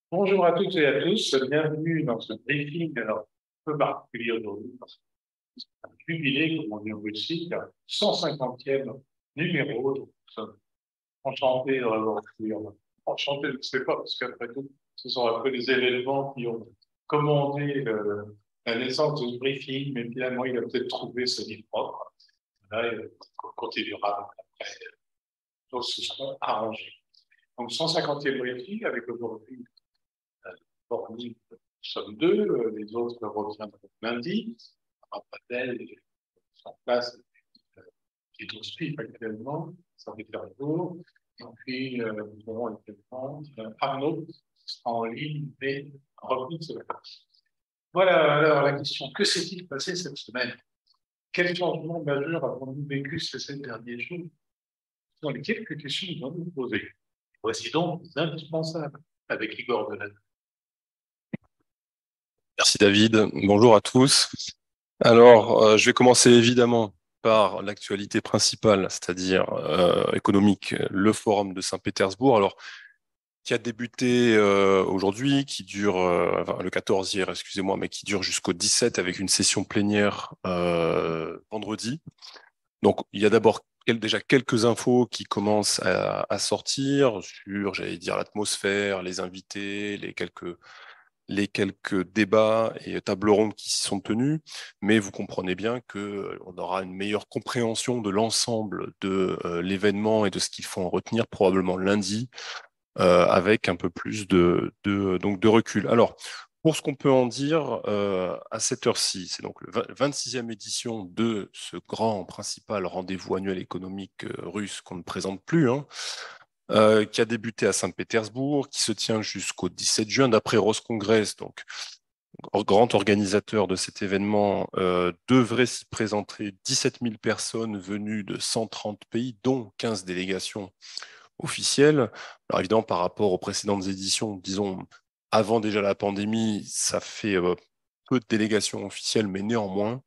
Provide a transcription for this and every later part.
Bonjour à toutes et à tous, bienvenue dans ce briefing alors, un peu particulier aujourd'hui parce que c'est un jubilé, comme on dit en Russie, le 150e numéro. Donc, nous sommes enchantés de l'avoir fait. Enchantés, je ne sais pas, parce qu'après tout, ce sont un peu les événements qui ont commandé la naissance de ce briefing, mais finalement, il a peut-être trouvé ce livre propre. Là, on continuera après, tout se seront arrangés. Donc, 150e briefing avec aujourd'hui hormis, nous sommes deux, les autres reviendront lundi. Raphaël est en place, qui est au SPIF actuellement, ça fait faire jour. Et puis, nous aurons également Arnaud, qui sera en ligne, mais revenu de ce vacances. Voilà, alors la question, que s'est-il passé cette semaine? Quels changements majeurs avons-nous vécu ces 7 derniers jours? Ce sont les quelques questions que nous allons nous poser. Voici donc les indispensables avec Igor Delanne. Merci David. Bonjour à tous. Alors, je vais commencer évidemment par l'actualité principale, c'est-à-dire économique, le forum de Saint-Pétersbourg. Alors, qui a débuté aujourd'hui, qui dure enfin, le 14 hier, excusez-moi, mais qui dure jusqu'au 17 avec une session plénière vendredi. Donc, il y a d'abord déjà quelques infos qui commencent à sortir sur, j'allais dire, l'atmosphère, les invités, les quelques débats et tables rondes qui s'y sont tenus, mais vous comprenez bien qu'on aura une meilleure compréhension de l'ensemble de l'événement et de ce qu'il faut en retenir probablement lundi, avec un peu plus donc de recul. Alors, pour ce qu'on peut en dire à cette heure-ci, c'est donc le 26e édition de ce grand principal rendez-vous annuel économique russe qu'on ne présente plus, hein, qui a débuté à Saint-Pétersbourg, qui se tient jusqu'au 17 juin, d'après Roscongress, donc grand organisateur de cet événement, devrait s'y présenter 17 000 personnes venues de 130 pays, dont 15 délégations officielles. Alors évidemment, par rapport aux précédentes éditions, disons, avant déjà la pandémie, ça fait peu de délégations officielles, mais néanmoins,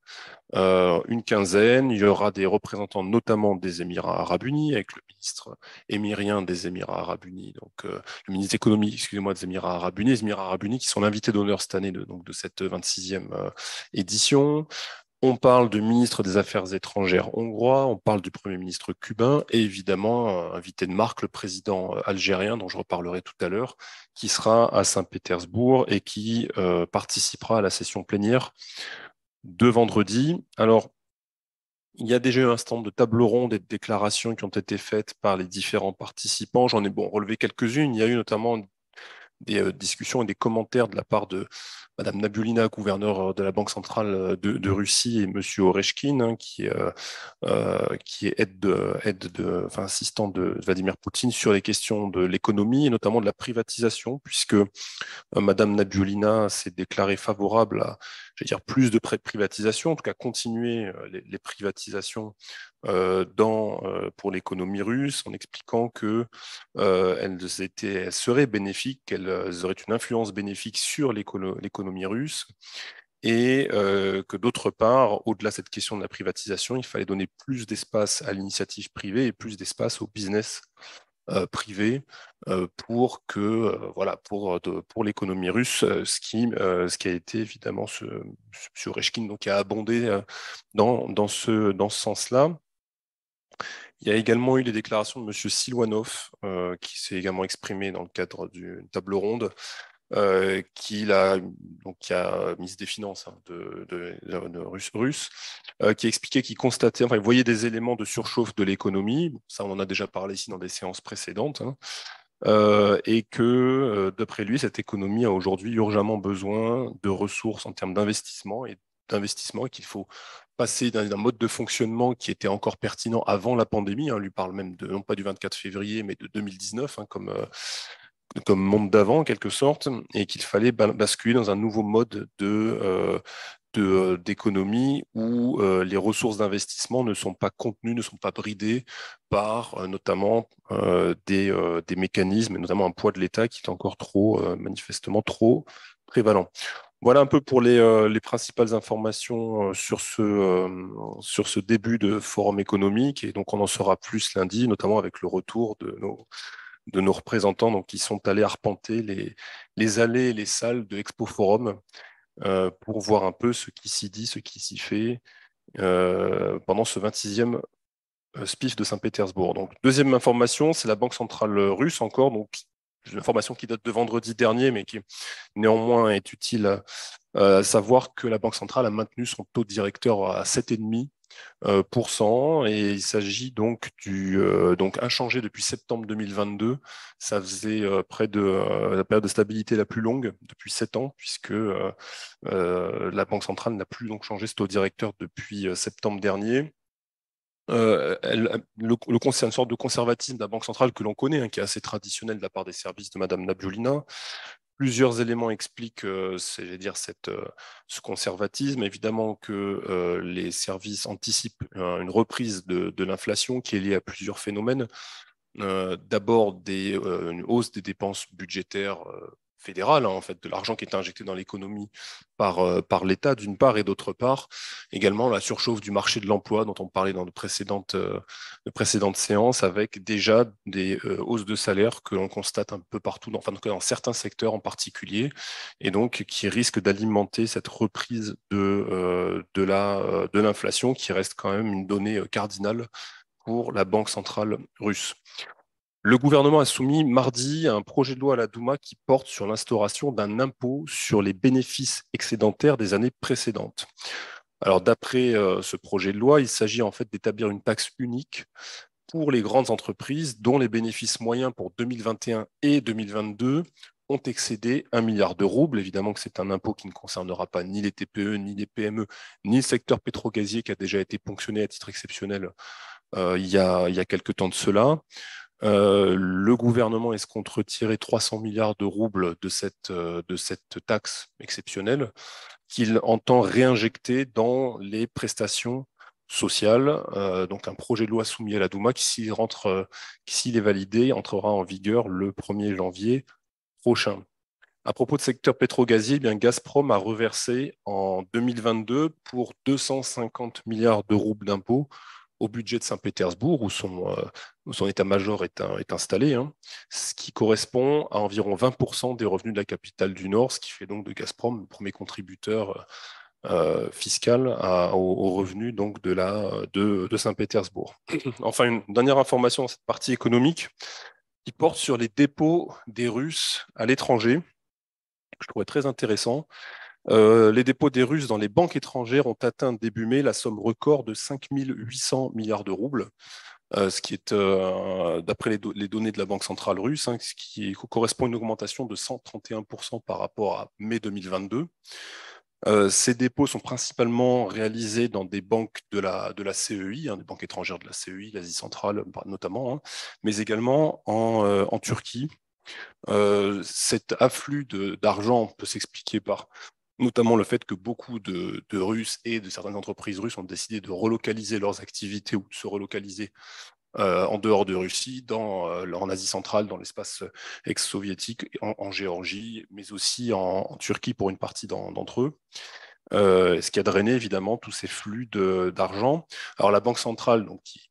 une quinzaine. Il y aura des représentants notamment des Émirats arabes unis, avec le ministre émirien des Émirats arabes unis, donc le ministre économique, excusez-moi, des Émirats arabes unis, les Émirats arabes unis qui sont l'invité d'honneur cette année donc de cette 26e édition. On parle du ministre des Affaires étrangères hongrois, on parle du Premier ministre cubain et évidemment, invité de marque, le président algérien, dont je reparlerai tout à l'heure, qui sera à Saint-Pétersbourg et qui participera à la session plénière de vendredi. Alors, il y a déjà eu un certain nombre de tables rondes et de déclarations qui ont été faites par les différents participants. J'en ai relevé quelques-unes. Il y a eu notamment des discussions et des commentaires de la part de Madame Nabulina, gouverneure de la Banque centrale de Russie, et Monsieur Oreshkin, hein, qui est enfin, assistant de Vladimir Poutine sur les questions de l'économie et notamment de la privatisation, puisque Madame Nabulina s'est déclarée favorable à, je vais dire, plus de privatisation, en tout cas continuer les privatisations pour l'économie russe, en expliquant que elles seraient bénéfiques, qu'elles auraient une influence bénéfique sur l'économie russe, et que d'autre part, au-delà de cette question de la privatisation, il fallait donner plus d'espace à l'initiative privée et plus d'espace au business privé pour que voilà pour l'économie russe, ce qui a été évidemment ce Oreshkin donc qui a abondé dans ce sens-là. Il y a également eu les déclarations de M. Silwanov, qui s'est également exprimé dans le cadre d'une table ronde, qui a ministre des Finances, hein, de russe, qui expliquait qu'il constatait, enfin, il voyait des éléments de surchauffe de l'économie. Ça, on en a déjà parlé ici dans des séances précédentes, hein, et que, d'après lui, cette économie a aujourd'hui urgemment besoin de ressources en termes d'investissement, et qu'il faut passer d'un mode de fonctionnement qui était encore pertinent avant la pandémie. Hein, lui parle même non pas du 24 février, mais de 2019, hein, comme monde d'avant, en quelque sorte, et qu'il fallait basculer dans un nouveau mode d'économie où les ressources d'investissement ne sont pas contenues, ne sont pas bridées par notamment des mécanismes, et notamment un poids de l'État qui est encore manifestement trop prévalent. Voilà un peu pour les principales informations sur ce début de forum économique, et donc on en saura plus lundi, notamment avec le retour de nos représentants donc, qui sont allés arpenter les allées et les salles de Expo Forum pour voir un peu ce qui s'y dit, ce qui s'y fait pendant ce 26e SPIF de Saint-Pétersbourg. Donc, deuxième information, c'est la Banque centrale russe encore, donc une information qui date de vendredi dernier, mais qui néanmoins est utile à savoir que la Banque centrale a maintenu son taux directeur à 7,5%, et il s'agit donc donc inchangé depuis septembre 2022. Ça faisait près de la période de stabilité la plus longue depuis 7 ans, puisque la Banque centrale n'a plus donc changé ce taux directeur depuis septembre dernier. Une sorte de conservatisme de la Banque centrale que l'on connaît, qui est assez traditionnel de la part des services de Madame Nabiulina. Plusieurs éléments expliquent ce conservatisme. Évidemment que les services anticipent une reprise de l'inflation qui est liée à plusieurs phénomènes. D'abord, une hausse des dépenses budgétaires fédérales, en fait, de l'argent qui est injecté dans l'économie par l'État, d'une part, et d'autre part, également la surchauffe du marché de l'emploi dont on parlait dans de précédentes séances, avec déjà des hausses de salaire que l'on constate un peu partout, dans certains secteurs en particulier, et donc qui risquent d'alimenter cette reprise de l'inflation, qui reste quand même une donnée cardinale pour la Banque centrale russe. Le gouvernement a soumis mardi un projet de loi à la Douma qui porte sur l'instauration d'un impôt sur les bénéfices excédentaires des années précédentes. Alors, d'après ce projet de loi, il s'agit en fait d'établir une taxe unique pour les grandes entreprises dont les bénéfices moyens pour 2021 et 2022 ont excédé 1 milliard de roubles. Évidemment que c'est un impôt qui ne concernera pas ni les TPE, ni les PME, ni le secteur pétrogazier qui a déjà été ponctionné à titre exceptionnel il y a quelques temps de cela. Le gouvernement escompte retirer 300 milliards de roubles de cette taxe exceptionnelle qu'il entend réinjecter dans les prestations sociales. Donc un projet de loi soumis à la Douma qui, s'il est validé, entrera en vigueur le 1er janvier prochain. À propos de secteur pétrogazier, eh bien Gazprom a reversé en 2022 pour 250 milliards de roubles d'impôts au budget de Saint-Pétersbourg, où son état-major est installé, ce qui correspond à environ 20% des revenus de la capitale du Nord, ce qui fait donc de Gazprom le premier contributeur fiscal aux revenus donc, de Saint-Pétersbourg. Enfin, une dernière information dans cette partie économique qui porte sur les dépôts des Russes à l'étranger, que je trouvais très intéressant. Les dépôts des Russes dans les banques étrangères ont atteint début mai la somme record de 5 800 milliards de roubles, ce qui est, d'après les données de la Banque centrale russe, ce qui correspond à une augmentation de 131% par rapport à mai 2022. Ces dépôts sont principalement réalisés dans des banques de la CEI, des banques étrangères de la CEI, l'Asie centrale notamment, mais également en Turquie. Cet afflux d'argent peut s'expliquer par notamment le fait que beaucoup de Russes et de certaines entreprises russes ont décidé de relocaliser leurs activités ou de se relocaliser en dehors de Russie, en Asie centrale, dans l'espace ex-soviétique, en Géorgie, mais aussi en Turquie pour une partie d'entre eux. Ce qui a drainé évidemment tous ces flux d'argent. Alors la Banque centrale, donc, qui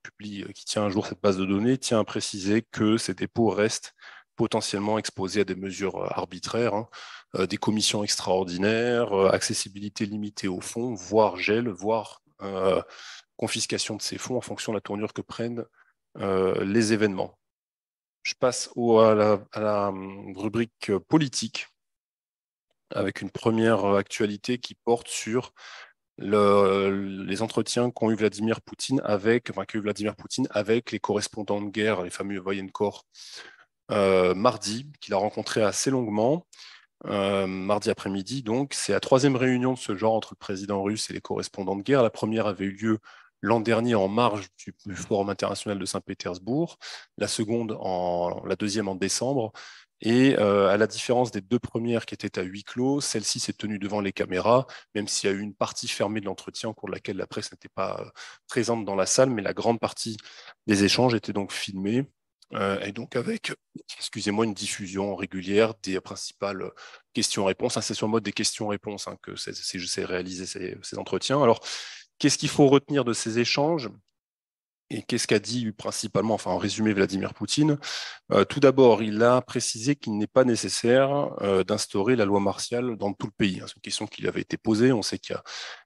tient un jour cette base de données, tient à préciser que ces dépôts restent potentiellement exposés à des mesures arbitraires, des commissions extraordinaires, accessibilité limitée aux fonds, voire gel, voire confiscation de ces fonds en fonction de la tournure que prennent les événements. Je passe à la rubrique politique, avec une première actualité qui porte sur les entretiens qu'ont eu Vladimir Poutine avec les correspondants de guerre, les fameux Voyenko, mardi, qu'il a rencontré assez longuement, mardi après-midi. Donc, c'est la troisième réunion de ce genre entre le président russe et les correspondants de guerre. La première avait eu lieu l'an dernier en marge du Forum international de Saint-Pétersbourg, la deuxième en décembre. Et à la différence des deux premières qui étaient à huis clos, celle-ci s'est tenue devant les caméras, même s'il y a eu une partie fermée de l'entretien au cours de laquelle la presse n'était pas présente dans la salle, mais la grande partie des échanges était donc filmée. Et donc avec, une diffusion régulière des principales questions-réponses. C'est sur le mode des questions-réponses que c'est réalisé ces entretiens. Alors, qu'est-ce qu'il faut retenir de ces échanges? Et qu'est-ce qu'a dit principalement, enfin en résumé, Vladimir Poutine? Tout d'abord, il a précisé qu'il n'est pas nécessaire d'instaurer la loi martiale dans tout le pays. C'est une question qui lui avait été posée. On sait qu'il y a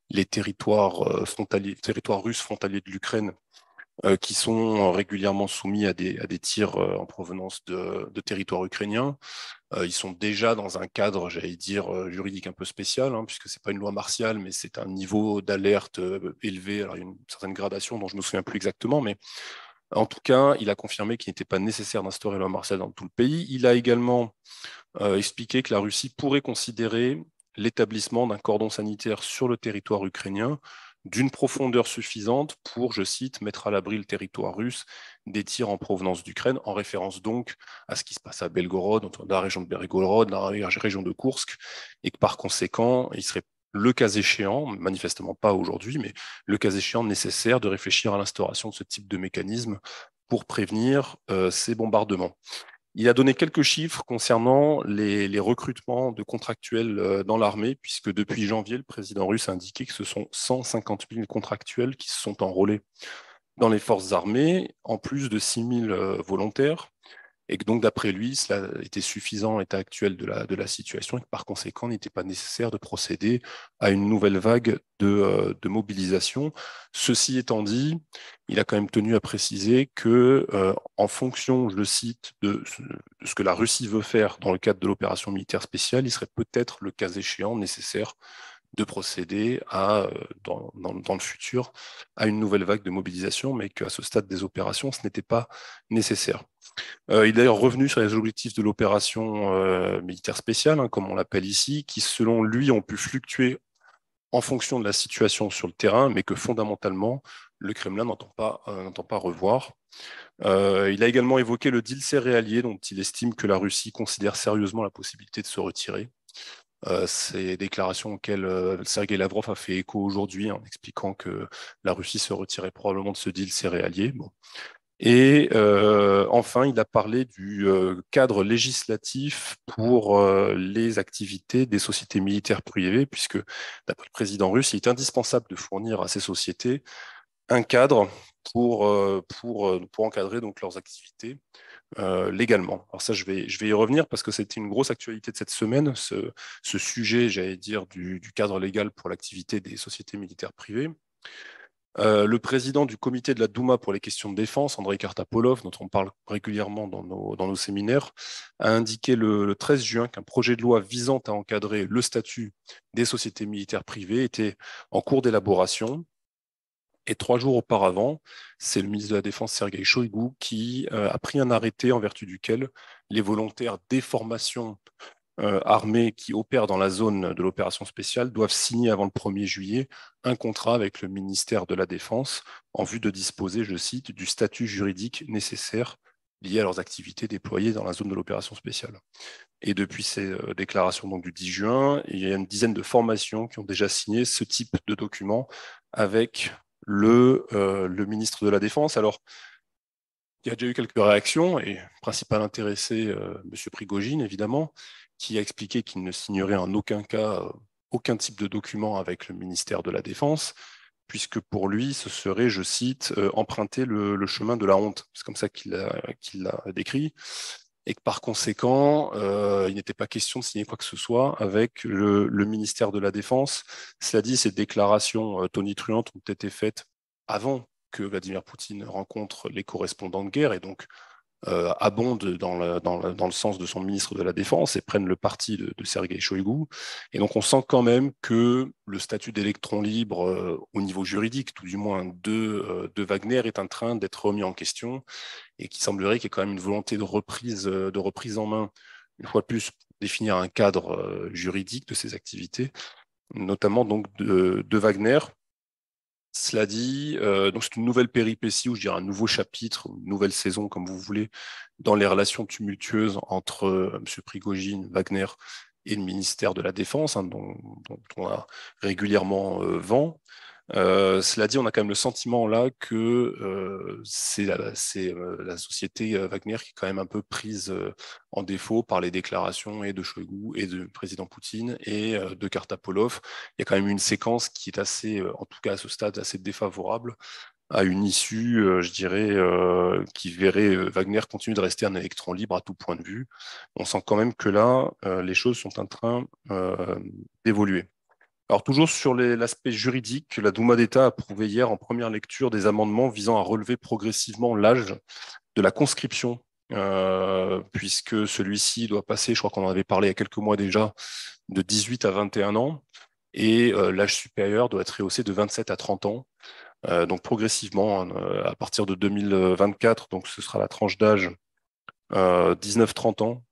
les territoires russes frontaliers de l'Ukraine qui sont régulièrement soumis à des tirs en provenance de territoires ukrainiens. Ils sont déjà dans un cadre, j'allais dire, juridique un peu spécial, hein, puisque c'est pas une loi martiale, mais c'est un niveau d'alerte élevé. Alors, il y a une certaine gradation dont je me souviens plus exactement, mais en tout cas, il a confirmé qu'il n'était pas nécessaire d'instaurer la loi martiale dans tout le pays. Il a également expliqué que la Russie pourrait considérer l'établissement d'un cordon sanitaire sur le territoire ukrainien d'une profondeur suffisante pour, je cite, mettre à l'abri le territoire russe des tirs en provenance d'Ukraine, en référence donc à ce qui se passe à Belgorod, dans la région de Belgorod, dans la région de Koursk, et que par conséquent, il serait le cas échéant, manifestement pas aujourd'hui, mais le cas échéant nécessaire de réfléchir à l'instauration de ce type de mécanisme pour prévenir ces bombardements. Il a donné quelques chiffres concernant les recrutements de contractuels dans l'armée, puisque depuis janvier, le président russe a indiqué que ce sont 150 000 contractuels qui se sont enrôlés dans les forces armées, en plus de 6 000 volontaires, et que donc d'après lui, cela était suffisant à l'état actuel de la situation, et que par conséquent, il n'était pas nécessaire de procéder à une nouvelle vague de mobilisation. Ceci étant dit, il a quand même tenu à préciser que, en fonction, je le cite, de ce que la Russie veut faire dans le cadre de l'opération militaire spéciale, il serait peut-être le cas échéant nécessaire de procéder à, dans le futur à une nouvelle vague de mobilisation, mais qu'à ce stade des opérations, ce n'était pas nécessaire. Il est d'ailleurs revenu sur les objectifs de l'opération militaire spéciale, hein, comme on l'appelle ici, qui selon lui ont pu fluctuer en fonction de la situation sur le terrain, mais que fondamentalement, le Kremlin n'entend pas revoir. Il a également évoqué le deal céréalier, dont il estime que la Russie considère sérieusement la possibilité de se retirer. Ces déclarations auxquelles Sergei Lavrov a fait écho aujourd'hui, en expliquant que la Russie se retirait probablement de ce deal céréalier. Bon. Et enfin, il a parlé du cadre législatif pour les activités des sociétés militaires privées, puisque, d'après le président russe, il est indispensable de fournir à ces sociétés un cadre pour encadrer donc leurs activités légalement. Alors ça, je vais y revenir parce que c'était une grosse actualité de cette semaine, ce sujet, j'allais dire, du cadre légal pour l'activité des sociétés militaires privées. Le président du comité de la Douma pour les questions de défense, Andrei Kartapolov, dont on parle régulièrement dans nos séminaires, a indiqué le 13 juin qu'un projet de loi visant à encadrer le statut des sociétés militaires privées était en cours d'élaboration. Et 3 jours auparavant, c'est le ministre de la Défense, Sergueï Shoigu, qui a pris un arrêté en vertu duquel les volontaires des formations armées qui opèrent dans la zone de l'opération spéciale doivent signer avant le 1er juillet un contrat avec le ministère de la Défense en vue de disposer, je cite, du statut juridique nécessaire lié à leurs activités déployées dans la zone de l'opération spéciale. Et depuis ces déclarations donc, du 10 juin, il y a une dizaine de formations qui ont déjà signé ce type de document avec le ministre de la Défense. Alors, il y a déjà eu quelques réactions, et le principal intéressé, M. Prigogine, évidemment, qui a expliqué qu'il ne signerait en aucun cas aucun type de document avec le ministère de la Défense, puisque pour lui, ce serait, je cite, emprunter le chemin de la honte. C'est comme ça qu'il l'a décrit. Et que par conséquent, il n'était pas question de signer quoi que ce soit avec le ministère de la Défense. Cela dit, ces déclarations tonitruantes ont été faites avant que Vladimir Poutine rencontre les correspondants de guerre et donc abonde dans le sens de son ministre de la Défense et prenne le parti de Sergueï Shoigu. Et donc on sent quand même que le statut d'électron libre au niveau juridique, tout du moins de Wagner, est en train d'être remis en question et qu'il semblerait qu'il y ait quand même une volonté de reprise en main, une fois de plus, pour définir un cadre juridique de ces activités, notamment donc de Wagner. Cela dit, donc c'est une nouvelle péripétie, ou je dirais un nouveau chapitre, une nouvelle saison, comme vous voulez, dans les relations tumultueuses entre M. Prigogine, Wagner et le ministère de la Défense, hein, dont on a régulièrement vent. Cela dit, on a quand même le sentiment là que c'est la société Wagner qui est quand même un peu prise en défaut par les déclarations et de Shoigu et de président Poutine et de Kartapolov. Il y a quand même une séquence qui est assez, en tout cas à ce stade, assez défavorable à une issue, je dirais, qui verrait Wagner continuer de rester un électron libre à tout point de vue. On sent quand même que là, les choses sont en train d'évoluer. Alors, toujours sur l'aspect juridique, la Douma d'État a approuvé hier en première lecture des amendements visant à relever progressivement l'âge de la conscription, puisque celui-ci doit passer, je crois qu'on en avait parlé il y a quelques mois déjà, de 18 à 21 ans, et l'âge supérieur doit être rehaussé de 27 à 30 ans. Donc progressivement, hein, à partir de 2024, donc ce sera la tranche d'âge 19-30 ans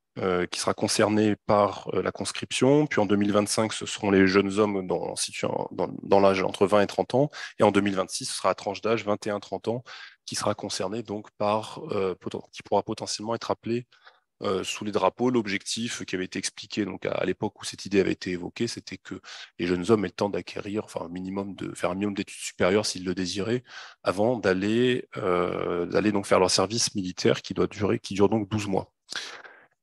qui sera concernée par la conscription. Puis en 2025, ce seront les jeunes hommes dans l'âge entre 20 et 30 ans. Et en 2026, ce sera la tranche d'âge 21-30 ans qui sera concernée donc qui pourra potentiellement être appelée sous les drapeaux. L'objectif qui avait été expliqué donc à l'époque où cette idée avait été évoquée, c'était que les jeunes hommes aient le temps d'acquérir, enfin faire un minimum d'études supérieures s'ils le désiraient, avant d'aller donc faire leur service militaire qui dure donc 12 mois.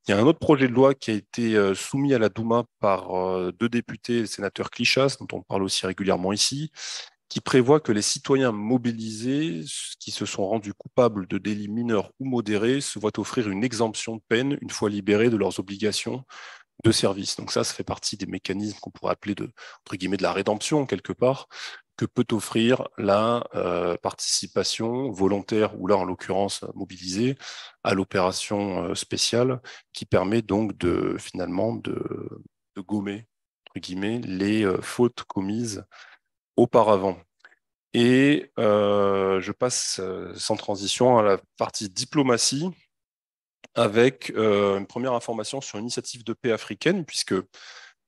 Il y a un autre projet de loi qui a été soumis à la Douma par deux députés, le sénateur Klichas, dont on parle aussi régulièrement ici, qui prévoit que les citoyens mobilisés qui se sont rendus coupables de délits mineurs ou modérés se voient offrir une exemption de peine une fois libérés de leurs obligations de service. Donc ça fait partie des mécanismes qu'on pourrait appeler entre guillemets, de la rédemption, quelque part, que peut offrir la participation volontaire, ou là, en l'occurrence, mobilisée, à l'opération spéciale, qui permet donc finalement de gommer, entre guillemets, les fautes commises auparavant. Et je passe sans transition à la partie diplomatie, avec une première information sur une initiative de paix africaine, puisque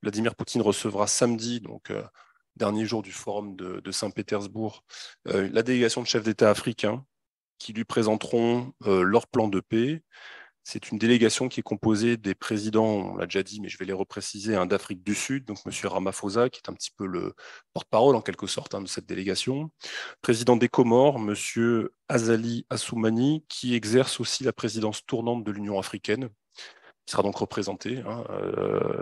Vladimir Poutine recevra samedi, donc dernier jour du forum de Saint-Pétersbourg, la délégation de chefs d'État africains qui lui présenteront leur plan de paix. C'est une délégation qui est composée des présidents, on l'a déjà dit, mais je vais les repréciser, hein, d'Afrique du Sud, donc M. Ramaphosa, qui est un petit peu le porte-parole en quelque sorte, hein, de cette délégation. Président des Comores, M. Azali Assoumani, qui exerce aussi la présidence tournante de l'Union africaine, qui sera donc représenté, hein,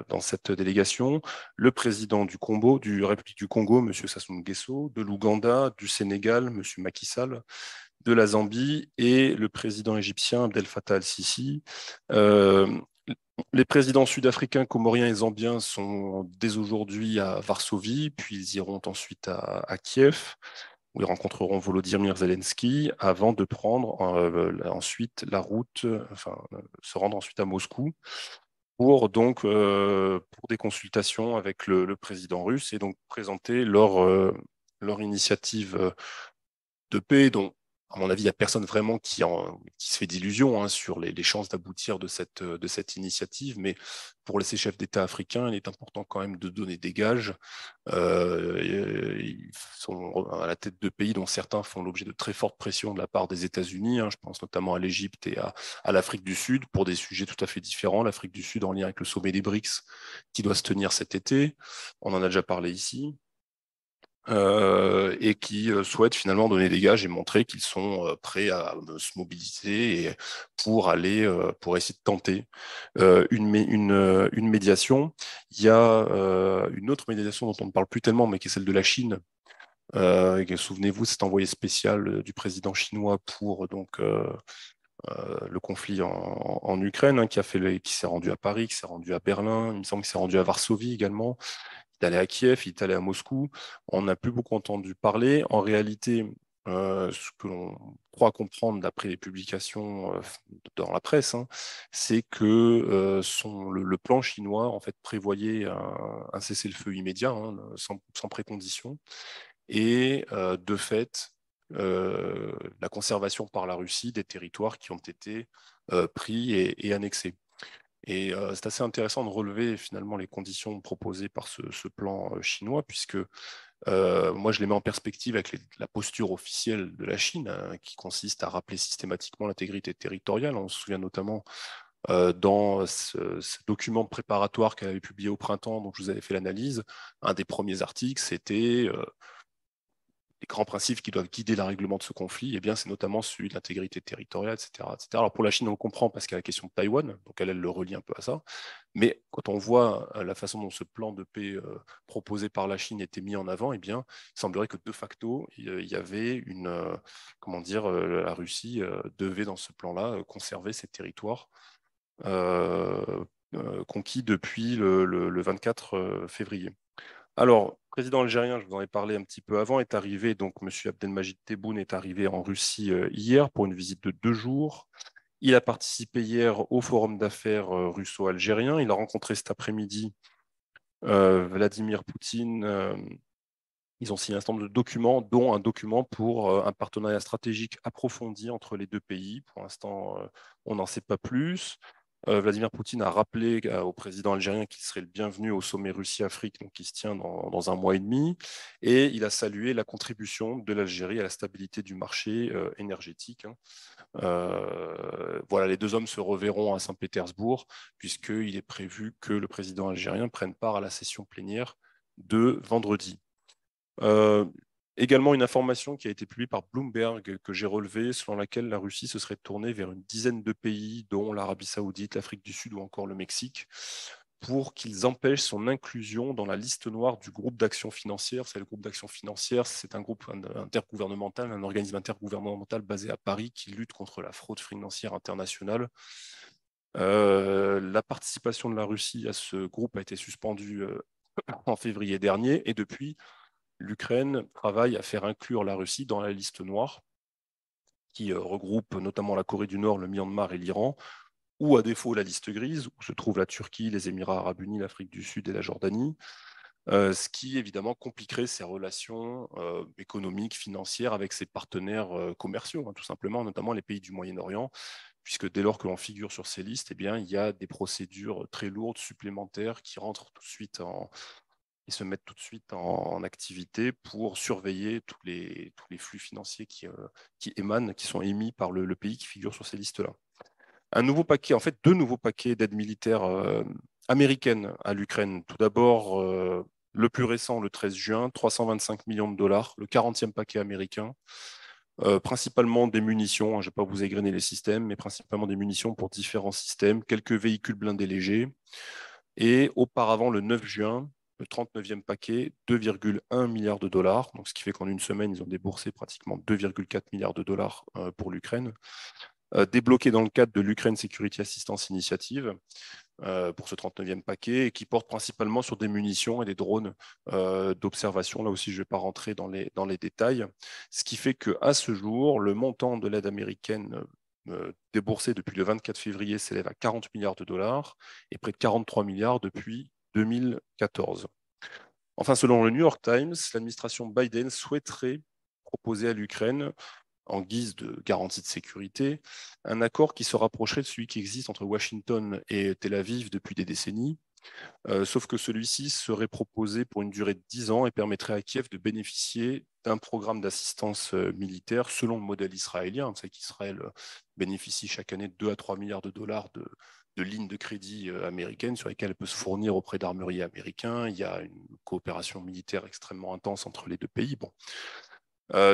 dans cette délégation. Le président du République du Congo, M. Sassou Nguesso, de l'Ouganda, du Sénégal, M. Macky Sall, de la Zambie, et le président égyptien Abdel Fattah al-Sisi. Les présidents sud-africains, comoriens et zambiens sont dès aujourd'hui à Varsovie, puis ils iront ensuite à Kiev, où ils rencontreront Volodymyr Zelensky, avant de prendre ensuite la route, se rendre ensuite à Moscou pour des consultations avec le président russe, et donc présenter leur initiative de paix, dont, à mon avis, il n'y a personne vraiment qui se fait d'illusions, hein, sur les chances d'aboutir de cette initiative. Mais pour ces chefs d'État africains, il est important quand même de donner des gages. Ils sont à la tête de pays dont certains font l'objet de très fortes pressions de la part des États-Unis, hein. Je pense notamment à l'Égypte et à l'Afrique du Sud, pour des sujets tout à fait différents. L'Afrique du Sud en lien avec le sommet des BRICS qui doit se tenir cet été. On en a déjà parlé ici. Et qui souhaitent finalement donner des gages et montrer qu'ils sont prêts à se mobiliser pour essayer de tenter une médiation. Il y a une autre médiation dont on ne parle plus tellement, mais qui est celle de la Chine. Souvenez-vous, cet envoyé spécial du président chinois pour le conflit en Ukraine, hein, qui s'est rendu à Paris, qui s'est rendu à Berlin, il me semble qu'il s'est rendu à Varsovie également. Il est allé à Kiev, il est allé à Moscou. On n'a plus beaucoup entendu parler. En réalité, ce que l'on croit comprendre d'après les publications dans la presse, hein, c'est que le plan chinois en fait prévoyait un cessez-le-feu immédiat, hein, sans précondition, et de fait la conservation par la Russie des territoires qui ont été pris et annexés. Et c'est assez intéressant de relever finalement les conditions proposées par ce plan chinois, puisque moi je les mets en perspective avec la posture officielle de la Chine, hein, qui consiste à rappeler systématiquement l'intégrité territoriale. On se souvient notamment dans ce document préparatoire qu'elle avait publié au printemps, dont je vous avais fait l'analyse. Un des premiers articles, c'était grands principes qui doivent guider le règlement de ce conflit, eh bien, c'est notamment celui de l'intégrité territoriale, etc., etc. Alors pour la Chine, on le comprend parce qu'il y a la question de Taïwan, donc elle le relie un peu à ça. Mais quand on voit la façon dont ce plan de paix proposé par la Chine était mis en avant, eh bien, il semblerait que de facto, il y avait comment dire, la Russie devait dans ce plan-là conserver ses territoires conquis depuis le 24 février. Alors, le président algérien, je vous en ai parlé un petit peu avant, est arrivé, donc M. Abdelmajid Tebboune est arrivé en Russie hier pour une visite de 2 jours. Il a participé hier au forum d'affaires russo-algérien. Il a rencontré cet après-midi Vladimir Poutine. Ils ont signé un certain nombre de documents, dont un document pour un partenariat stratégique approfondi entre les deux pays. Pour l'instant, on n'en sait pas plus. Vladimir Poutine a rappelé au président algérien qu'il serait le bienvenu au sommet Russie-Afrique, donc qui se tient dans un mois et demi, et il a salué la contribution de l'Algérie à la stabilité du marché énergétique. Voilà, les deux hommes se reverront à Saint-Pétersbourg, puisqu'il est prévu que le président algérien prenne part à la session plénière de vendredi. Également une information qui a été publiée par Bloomberg que j'ai relevée, selon laquelle la Russie se serait tournée vers une dizaine de pays, dont l'Arabie Saoudite, l'Afrique du Sud ou encore le Mexique, pour qu'ils empêchent son inclusion dans la liste noire du groupe d'action financière. C'est le groupe d'action financière, c'est un groupe intergouvernemental, un organisme intergouvernemental basé à Paris qui lutte contre la fraude financière internationale. La participation de la Russie à ce groupe a été suspendue en février dernier, et depuis, l'Ukraine travaille à faire inclure la Russie dans la liste noire, qui regroupe notamment la Corée du Nord, le Myanmar et l'Iran, ou à défaut la liste grise, où se trouvent la Turquie, les Émirats arabes unis, l'Afrique du Sud et la Jordanie, ce qui évidemment compliquerait ses relations économiques, financières avec ses partenaires commerciaux, tout simplement, notamment les pays du Moyen-Orient, puisque dès lors que l'on figure sur ces listes, eh bien, il y a des procédures très lourdes supplémentaires qui rentrent tout de suite ils se mettent tout de suite en activité pour surveiller tous les flux financiers qui émanent, qui sont émis par le pays qui figure sur ces listes-là. Un nouveau paquet, en fait, 2 nouveaux paquets d'aide militaire américaine à l'Ukraine. Tout d'abord, le plus récent, le 13 juin, 325 millions de dollars, le 40e paquet américain, principalement des munitions, je ne vais pas vous égrener les systèmes, mais principalement des munitions pour différents systèmes, quelques véhicules blindés légers. Et auparavant, le 9 juin, le 39e paquet, 2,1 milliards de dollars, donc ce qui fait qu'en une semaine, ils ont déboursé pratiquement 2,4 milliards de dollars pour l'Ukraine, débloqué dans le cadre de l'Ukraine Security Assistance Initiative pour ce 39e paquet, et qui porte principalement sur des munitions et des drones d'observation. Là aussi, je ne vais pas rentrer dans les détails. Ce qui fait qu'à ce jour, le montant de l'aide américaine déboursée depuis le 24 février s'élève à 40 milliards de dollars et près de 43 milliards depuis 2014. Enfin, selon le New York Times, l'administration Biden souhaiterait proposer à l'Ukraine, en guise de garantie de sécurité, un accord qui se rapprocherait de celui qui existe entre Washington et Tel Aviv depuis des décennies, sauf que celui-ci serait proposé pour une durée de 10 ans et permettrait à Kiev de bénéficier d'un programme d'assistance militaire selon le modèle israélien. C'est qu'Israël bénéficie chaque année de 2 à 3 milliards de dollars de lignes de crédit américaines sur lesquelles elle peut se fournir auprès d'armuriers américains. Il y a une coopération militaire extrêmement intense entre les deux pays. Bon.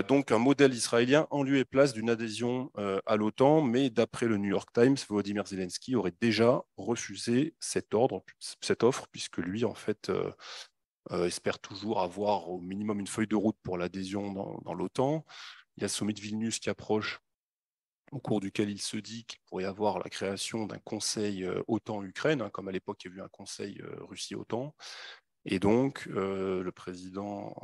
Donc un modèle israélien en lieu et place d'une adhésion à l'OTAN, mais d'après le New York Times, Volodymyr Zelensky aurait déjà refusé cette offre, puisque lui, en fait, espère toujours avoir au minimum une feuille de route pour l'adhésion dans l'OTAN. Il y a le sommet de Vilnius qui approche, au cours duquel il se dit qu'il pourrait y avoir la création d'un conseil OTAN-Ukraine, comme à l'époque il y a eu un conseil Russie-OTAN. Et donc, le président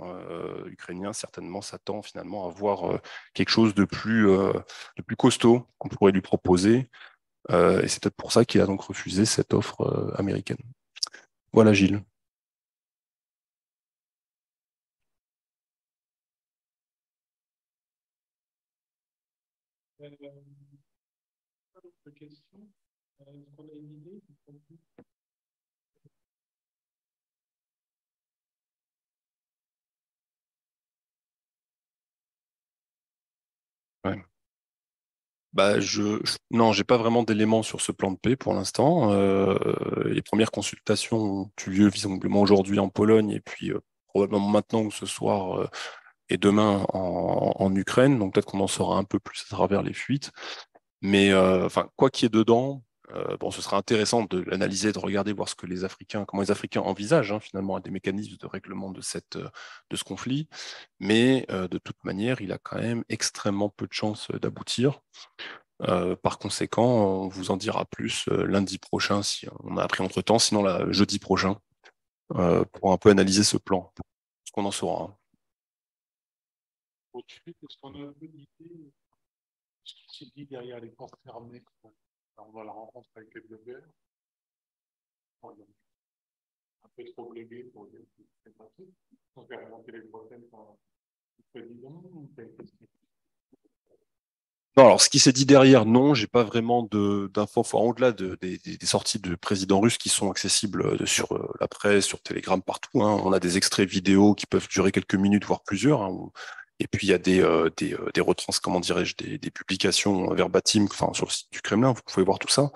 ukrainien certainement s'attend finalement à voir quelque chose de plus costaud qu'on pourrait lui proposer. Et c'est peut-être pour ça qu'il a donc refusé cette offre américaine. Voilà, Gilles. Autre question. Est-ce qu'on a une idée? Ouais. Bah, non, j'ai pas vraiment d'éléments sur ce plan de paix pour l'instant. Les premières consultations ont eu lieu visiblement aujourd'hui en Pologne, et puis probablement maintenant ou ce soir et demain en Ukraine. Donc peut-être qu'on en saura un peu plus à travers les fuites. Mais enfin, quoi qu'il y ait dedans, bon, ce sera intéressant de l'analyser, de regarder, voir comment les Africains envisagent finalement des mécanismes de règlement de ce conflit. Mais de toute manière, il a quand même extrêmement peu de chances d'aboutir. Par conséquent, on vous en dira plus lundi prochain si on a appris entre-temps, sinon jeudi prochain, pour un peu analyser ce plan, ce qu'on en saura. Au suite, est-ce qu'on a un peu d'idée de ce qui s'est dit derrière les portes fermées dans la rencontre avec les blogueurs? On est un peu trop blogué pour dire que c'est pas tout. On fait remonter les problèmes par le président ou qu'est-ce qui... Non, alors ce qui s'est dit derrière, non, j'ai pas vraiment d'infos. Enfin, au-delà des sorties de présidents russes qui sont accessibles sur la presse, sur Telegram, partout. On a des extraits vidéo qui peuvent durer quelques minutes, voire plusieurs. Et puis il y a des comment dirais-je, des publications verbatim, enfin sur le site du Kremlin. Vous pouvez voir tout ça.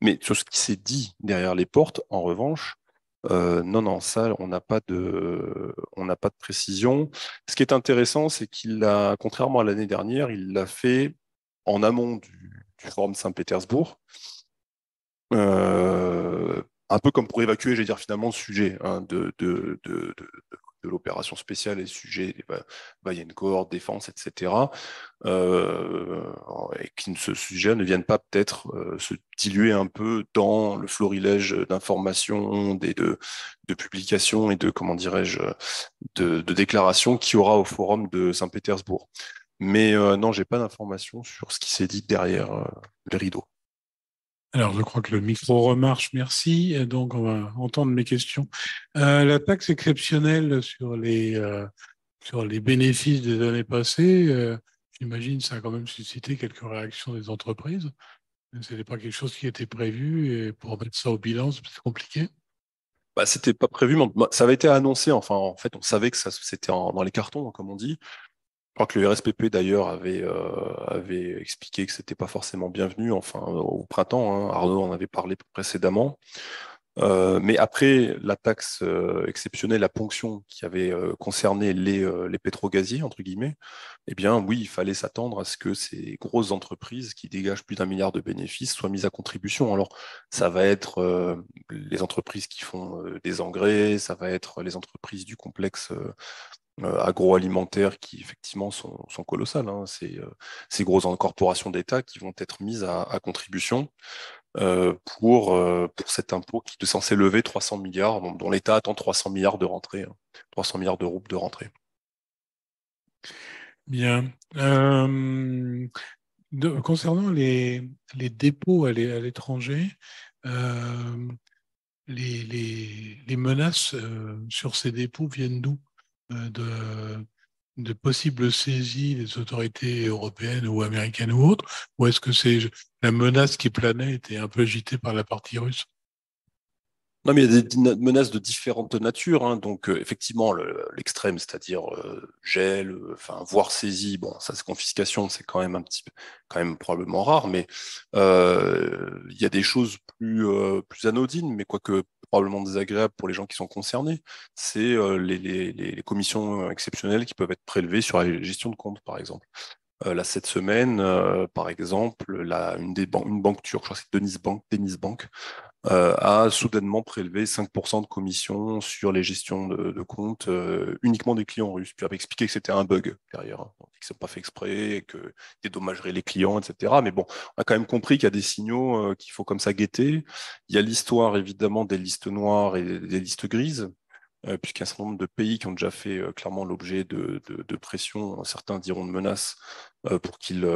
Mais sur ce qui s'est dit derrière les portes, en revanche, non, non, ça, on n'a pas de précision. Ce qui est intéressant, c'est qu'il a, contrairement à l'année dernière, il l'a fait en amont du Forum de Saint-Pétersbourg, un peu comme pour évacuer, j'allais dire finalement, le sujet de l'opération spéciale et le sujet des Vaillancourt, défense, etc. Et que ce sujet ne vienne pas peut-être se diluer un peu dans le florilège d'informations, de publications et de, comment dirais-je, de déclarations qu'il y aura au forum de Saint-Pétersbourg. Mais non, j'ai pas d'informations sur ce qui s'est dit derrière les rideaux. Alors, je crois que le micro remarche, merci. Et donc, on va entendre mes questions. La taxe exceptionnelle sur les bénéfices des années passées, j'imagine que ça a quand même suscité quelques réactions des entreprises. Ce n'était pas quelque chose qui était prévu et pour mettre ça au bilan, c'est compliqué. Bah, c'était pas prévu, mais ça avait été annoncé. Enfin, en fait, on savait que c'était dans les cartons, comme on dit. Je crois que le RSPP d'ailleurs avait expliqué que c'était pas forcément bienvenu, enfin au printemps. Arnaud en avait parlé précédemment. Mais après la taxe exceptionnelle, la ponction qui avait concerné les pétrogaziers, entre guillemets, eh bien oui, il fallait s'attendre à ce que ces grosses entreprises qui dégagent plus d'1 milliard de bénéfices soient mises à contribution. Alors ça va être les entreprises qui font des engrais, ça va être les entreprises du complexe agroalimentaires qui effectivement sont colossales. Ces grosses corporations d'État qui vont être mises à contribution pour cet impôt qui est censé lever 300 milliards, dont l'État attend 300 milliards de rentrée, 300 milliards d'euros de rentrée. Bien. Concernant les dépôts à l'étranger, euh, les menaces sur ces dépôts viennent d'où? De possibles saisies des autorités européennes ou américaines ou autres? Ou est-ce que c'est la menace qui planait était un peu agitée par la partie russe? Non, mais il y a des menaces de différentes natures. Donc, effectivement, l'extrême, c'est-à-dire gel, enfin, voire saisie, bon, ça, c'est confiscation, c'est quand même quand même probablement rare, mais il y a des choses plus anodines, mais quoique probablement désagréables pour les gens qui sont concernés. C'est les commissions exceptionnelles qui peuvent être prélevées sur la gestion de compte, par exemple. Là, cette semaine, par exemple, une banque turque, je crois que c'est Deniz Bank, a soudainement prélevé 5% de commission sur les gestions de comptes uniquement des clients russes, puis avait expliqué que c'était un bug derrière, donc, qu'ils ne sont pas fait exprès, et que dédommagerait les clients, etc. Mais bon, on a quand même compris qu'il y a des signaux qu'il faut comme ça guetter. Il y a l'histoire évidemment des listes noires et des listes grises, puisqu'il y a un certain nombre de pays qui ont déjà fait clairement l'objet de pression, certains diront de menaces, pour qu'ils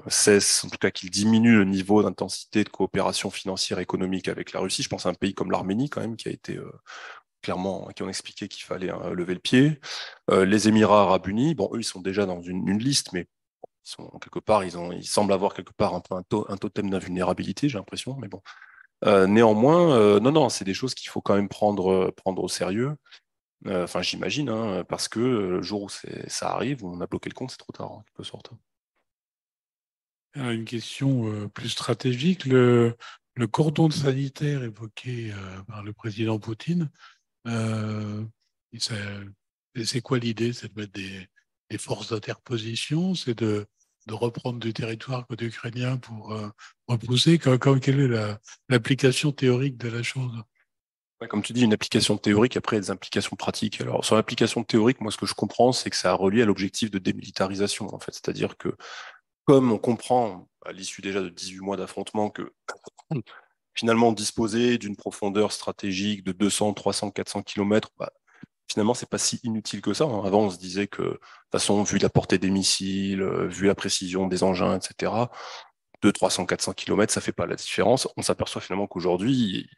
cessent, en tout cas qu'ils diminuent le niveau d'intensité de coopération financière et économique avec la Russie. Je pense à un pays comme l'Arménie, quand même, qui a été clairement, qui ont expliqué qu'il fallait lever le pied. Les Émirats arabes unis, bon, eux, ils sont déjà dans une liste, mais ils sont quelque part, ils semblent avoir quelque part un peu un totem d'invulnérabilité, j'ai l'impression, mais bon. Néanmoins, non, non, c'est des choses qu'il faut quand même prendre au sérieux. Enfin, j'imagine, parce que le jour où ça arrive, où on a bloqué le compte, c'est trop tard, en quelque sorte. Alors, une question plus stratégique. Le cordon sanitaire évoqué par le président Poutine, euh, et ça, Et c'est quoi l'idée? C'est de mettre des forces d'interposition? C'est de reprendre du territoire côté ukrainien pour repousser? Quelle est l'application théorique de la chose? Ouais, comme tu dis, une application théorique, après, il y a des implications pratiques. Alors, sur l'application théorique, moi, ce que je comprends, c'est que ça a relié à l'objectif de démilitarisation, en fait. C'est-à-dire que, comme on comprend, à l'issue déjà de 18 mois d'affrontement, que finalement, disposer d'une profondeur stratégique de 200, 300, 400 kilomètres, bah, finalement, c'est pas si inutile que ça, hein. Avant, on se disait que, de toute façon, vu la portée des missiles, vu la précision des engins, etc., 200, 300, 400 kilomètres, ça fait pas la différence. On s'aperçoit finalement qu'aujourd'hui,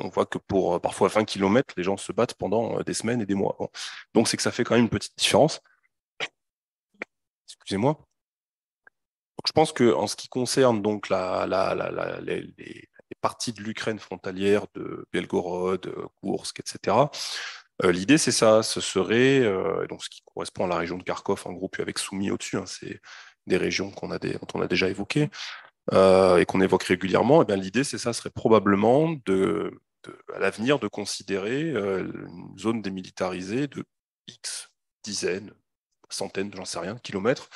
on voit que pour parfois 20 kilomètres, les gens se battent pendant des semaines et des mois. Bon. Donc, c'est que ça fait quand même une petite différence. Excusez-moi. Donc, je pense que en ce qui concerne donc les parties de l'Ukraine frontalière de Belgorod, Koursk, etc., l'idée, c'est ça. Ce serait, donc ce qui correspond à la région de Kharkov, en gros, puis avec Soumy au-dessus, hein, c'est des régions dont on a déjà évoquées et qu'on évoque régulièrement. Et bien, l'idée, c'est ça, serait probablement à l'avenir de considérer une zone démilitarisée de X dizaines, centaines, j'en sais rien, de kilomètres,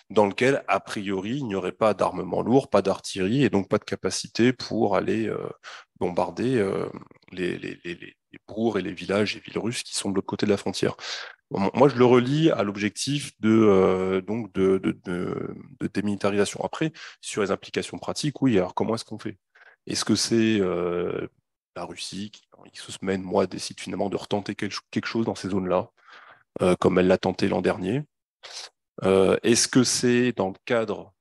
dans lequel, a priori, il n'y aurait pas d'armement lourd, pas d'artillerie, et donc pas de capacité pour aller bombarder les bourgs et les villages et villes russes qui sont de l'autre côté de la frontière. Bon, moi, je le relie à l'objectif de démilitarisation. Après, sur les implications pratiques, oui, alors comment est-ce qu'on fait? Est-ce que c'est la Russie qui, en X semaines, mois, décide finalement de retenter quelque chose dans ces zones-là, comme elle l'a tenté l'an dernier? Est-ce que c'est dans le cadre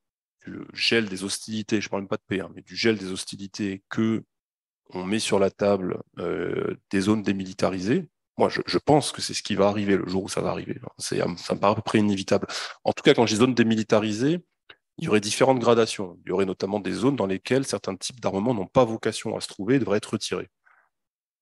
du gel des hostilités, je ne parle même pas de paix, hein, mais du gel des hostilités, que on met sur la table des zones démilitarisées? Moi, je pense que c'est ce qui va arriver le jour où ça va arriver. Ça me paraît à peu près inévitable. En tout cas, quand je dis zone démilitarisée, il y aurait différentes gradations. Il y aurait notamment des zones dans lesquelles certains types d'armements n'ont pas vocation à se trouver et devraient être retirés.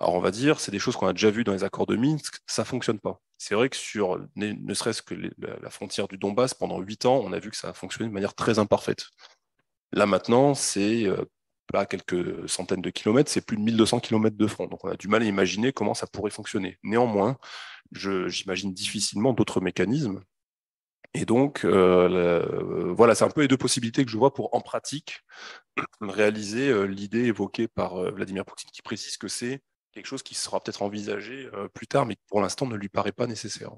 Alors on va dire, c'est des choses qu'on a déjà vues dans les accords de Minsk, ça fonctionne pas. C'est vrai que sur ne serait-ce que la frontière du Donbass, pendant 8 ans, on a vu que ça a fonctionné de manière très imparfaite. Là maintenant, c'est pas quelques centaines de kilomètres, c'est plus de 1200 kilomètres de front. Donc on a du mal à imaginer comment ça pourrait fonctionner. Néanmoins, j'imagine difficilement d'autres mécanismes. Et donc, voilà, c'est un peu les deux possibilités que je vois pour, en pratique, réaliser l'idée évoquée par Vladimir Poutine, qui précise que c'est quelque chose qui sera peut-être envisagé plus tard, mais qui pour l'instant ne lui paraît pas nécessaire.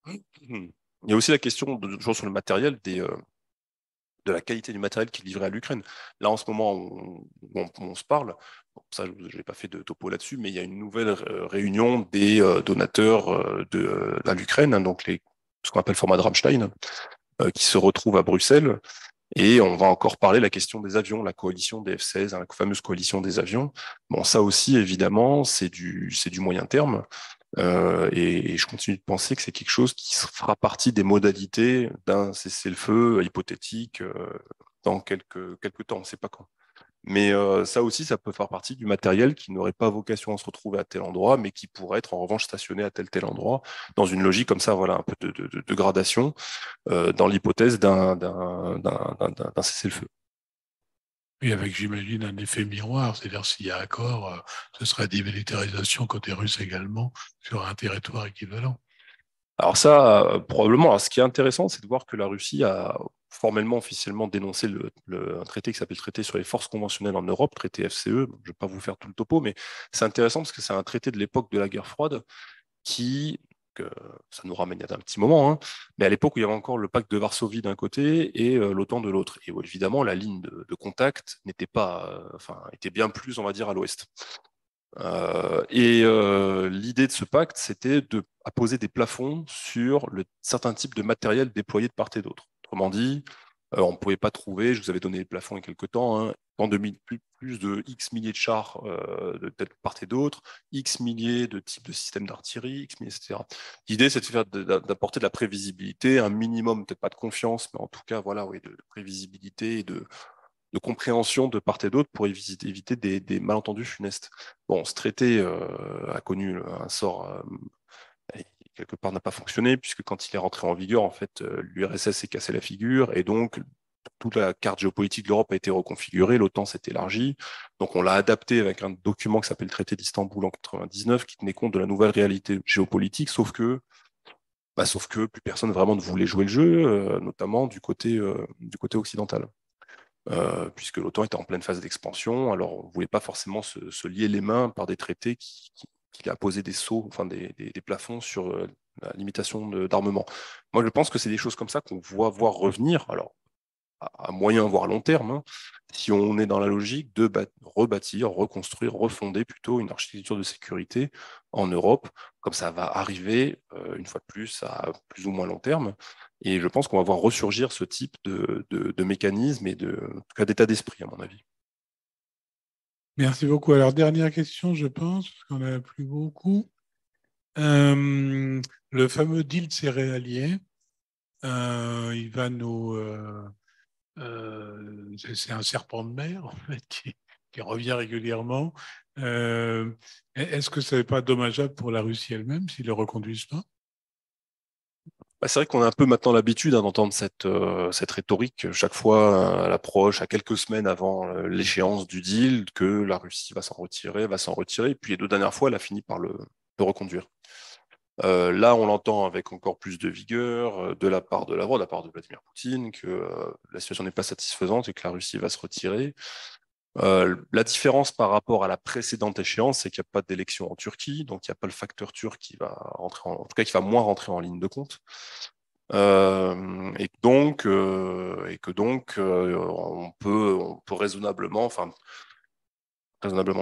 Il y a aussi la question, toujours sur le matériel, de la qualité du matériel qui est livré à l'Ukraine. Là, en ce moment, on se parle, bon, ça, je n'ai pas fait de topo là-dessus, mais il y a une nouvelle réunion des donateurs à l'Ukraine, hein, donc ce qu'on appelle format de Rammstein, qui se retrouvent à Bruxelles. Et on va encore parler de la question des avions, la coalition des F-16, hein, la fameuse coalition des avions. Bon, ça aussi, évidemment, c'est du moyen terme. Et je continue de penser que c'est quelque chose qui fera partie des modalités d'un cessez-le-feu hypothétique dans quelques temps, on ne sait pas quand. Mais ça aussi, ça peut faire partie du matériel qui n'aurait pas vocation à se retrouver à tel endroit, mais qui pourrait être en revanche stationné à tel endroit, dans une logique comme ça, voilà, un peu de gradation, dans l'hypothèse d'un cessez-le-feu. Oui, avec, j'imagine, un effet miroir, c'est-à-dire s'il y a accord, ce sera démilitarisation côté russe également sur un territoire équivalent. Alors ça, probablement. Alors, ce qui est intéressant, c'est de voir que la Russie a formellement, officiellement dénoncé un traité qui s'appelle le traité sur les forces conventionnelles en Europe, traité FCE. Je ne vais pas vous faire tout le topo, mais c'est intéressant parce que c'est un traité de l'époque de la guerre froide qui, ça nous ramène à un petit moment, hein, mais à l'époque où il y avait encore le pacte de Varsovie d'un côté et l'OTAN de l'autre. Et évidemment, la ligne de contact n'était pas, enfin, était bien plus, on va dire, à l'ouest. L'idée de ce pacte, c'était de poser des plafonds sur certains types de matériel déployé de part et d'autre. Autrement dit, on ne pouvait pas trouver, je vous avais donné les plafonds il y a quelques temps, hein, plus de X milliers de chars de part et d'autre, X milliers de types de systèmes d'artillerie, X milliers, etc. L'idée, c'est d'apporter de la prévisibilité, un minimum, peut-être pas de confiance, mais en tout cas, voilà, oui, de prévisibilité et de compréhension de part et d'autre pour éviter des malentendus funestes. Bon, ce traité a connu un sort, quelque part n'a pas fonctionné, puisque quand il est rentré en vigueur, en fait, l'URSS s'est cassé la figure, et donc toute la carte géopolitique de l'Europe a été reconfigurée, l'OTAN s'est élargie, donc on l'a adapté avec un document qui s'appelle le traité d'Istanbul en 99, qui tenait compte de la nouvelle réalité géopolitique, sauf que Sauf que plus personne vraiment ne voulait jouer le jeu, notamment du côté occidental. Puisque l'OTAN était en pleine phase d'expansion, alors on ne voulait pas forcément se lier les mains par des traités qui imposaient des sceaux, enfin des plafonds sur la limitation d'armement. Moi, je pense que c'est des choses comme ça qu'on voit voir revenir, alors à moyen voire long terme, hein, si on est dans la logique de rebâtir, reconstruire, refonder plutôt une architecture de sécurité en Europe, comme ça va arriver une fois de plus à plus ou moins long terme. Et je pense qu'on va voir ressurgir ce type de mécanisme et en tout cas d'état d'esprit, à mon avis. Merci beaucoup. Alors, dernière question, je pense, parce qu'on n'a plus beaucoup. Le fameux deal céréalier, il va nous... c'est un serpent de mer, en fait, qui revient régulièrement. Est-ce que ce n'est pas dommageable pour la Russie elle-même s'ils ne le reconduisent pas? C'est vrai qu'on a un peu maintenant l'habitude d'entendre cette rhétorique chaque fois à l'approche, à quelques semaines avant l'échéance du deal, que la Russie va s'en retirer, et puis les 2 dernières fois, elle a fini par le reconduire. Là, on l'entend avec encore plus de vigueur de la part de Lavrov, de la part de Vladimir Poutine, que la situation n'est pas satisfaisante et que la Russie va se retirer. La différence par rapport à la précédente échéance, c'est qu'il n'y a pas d'élection en Turquie, donc il n'y a pas le facteur turc qui va rentrer en tout cas qui va moins rentrer en ligne de compte. Et que donc on peut raisonnablement,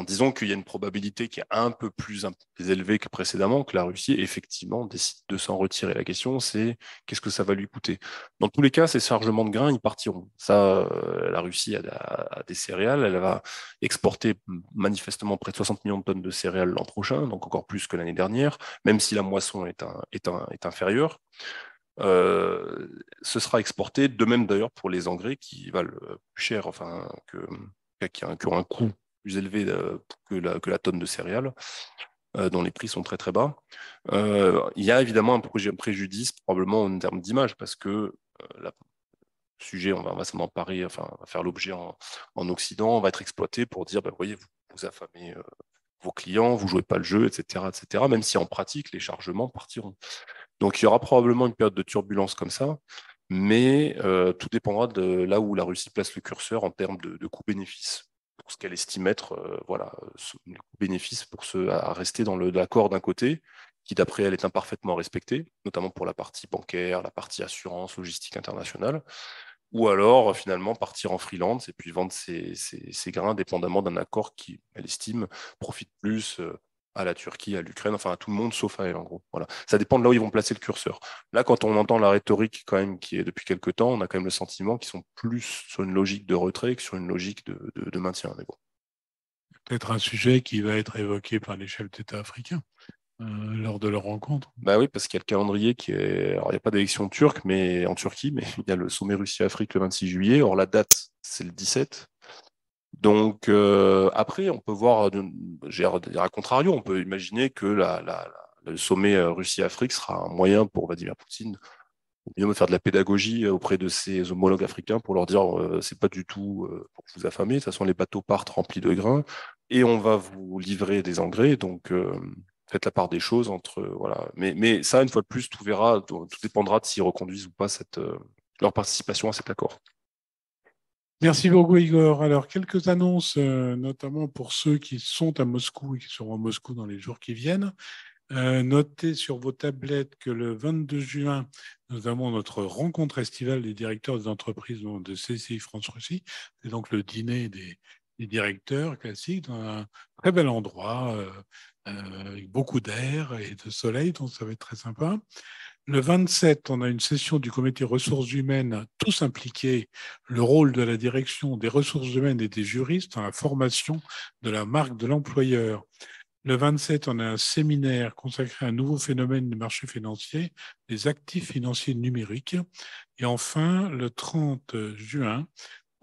disons qu'il y a une probabilité qui est un peu plus élevée que précédemment, que la Russie, effectivement, décide de s'en retirer. La question, c'est qu'est-ce que ça va lui coûter? Dans tous les cas, ces chargements de grains, ils partiront. Ça, la Russie a des céréales, elle va exporter manifestement près de 60 millions de tonnes de céréales l'an prochain, donc encore plus que l'année dernière, même si la moisson est inférieure. Ce sera exporté, de même d'ailleurs pour les engrais qui valent plus cher, qui ont un coût plus élevé que la tonne de céréales, dont les prix sont très très bas. Il y a évidemment un préjudice probablement en termes d'image, parce que le sujet, on va s'en emparer, va faire l'objet en Occident, on va être exploité pour dire, voyez, vous affamez vos clients, vous jouez pas le jeu, etc., même si en pratique, les chargements partiront. Donc il y aura probablement une période de turbulence comme ça, mais tout dépendra de là où la Russie place le curseur en termes de coût-bénéfice, pour ce qu'elle estime être le coût-bénéfice à rester dans l'accord d'un côté, qui d'après elle est imparfaitement respecté, notamment pour la partie bancaire, la partie assurance, logistique internationale, ou alors finalement partir en freelance et puis vendre ses grains dépendamment d'un accord qui, elle estime, profite plus à la Turquie, à l'Ukraine, enfin à tout le monde sauf à elle en gros. Voilà. Ça dépend de là où ils vont placer le curseur. Là, quand on entend la rhétorique quand même qui est depuis quelques temps, on a quand même le sentiment qu'ils sont plus sur une logique de retrait que sur une logique de maintien. Mais bon. Peut-être un sujet qui va être évoqué par les chefs d'État africains lors de leur rencontre. Oui, parce qu'il y a le calendrier qui est... Alors, il n'y a pas d'élection turque en Turquie, mais il y a le sommet Russie-Afrique le 26 juillet. Or, la date, c'est le 17. Donc, après, on peut voir, à contrario, on peut imaginer que le sommet Russie-Afrique sera un moyen pour Vladimir Poutine de faire de la pédagogie auprès de ses homologues africains pour leur dire c'est pas du tout pour vous affamer, de toute façon les bateaux partent remplis de grains et on va vous livrer des engrais, donc faites la part des choses entre voilà. Mais ça, une fois de plus, tout dépendra de s'ils reconduisent ou pas leur participation à cet accord. Merci beaucoup, Igor. Alors, quelques annonces, notamment pour ceux qui sont à Moscou et qui seront à Moscou dans les jours qui viennent. Notez sur vos tablettes que le 22 juin, nous avons notre rencontre estivale des directeurs des entreprises de CCI France-Russie. C'est donc le dîner des directeurs classiques dans un très bel endroit, avec beaucoup d'air et de soleil, donc ça va être très sympa. Le 27, on a une session du comité ressources humaines, tous impliqués, le rôle de la direction des ressources humaines et des juristes dans la formation de la marque de l'employeur. Le 27, on a un séminaire consacré à un nouveau phénomène du marché financier, les actifs financiers numériques. Et enfin, le 30 juin,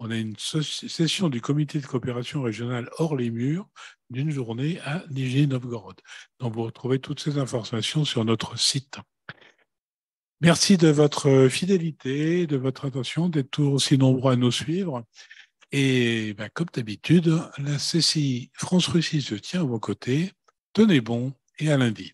on a une session du comité de coopération régionale hors les murs d'une journée à Nijni-Novgorod. Donc, vous retrouvez toutes ces informations sur notre site. Merci de votre fidélité, de votre attention, d'être toujours aussi nombreux à nous suivre. Et comme d'habitude, la CCI France-Russie se tient à vos côtés. Tenez bon et à lundi.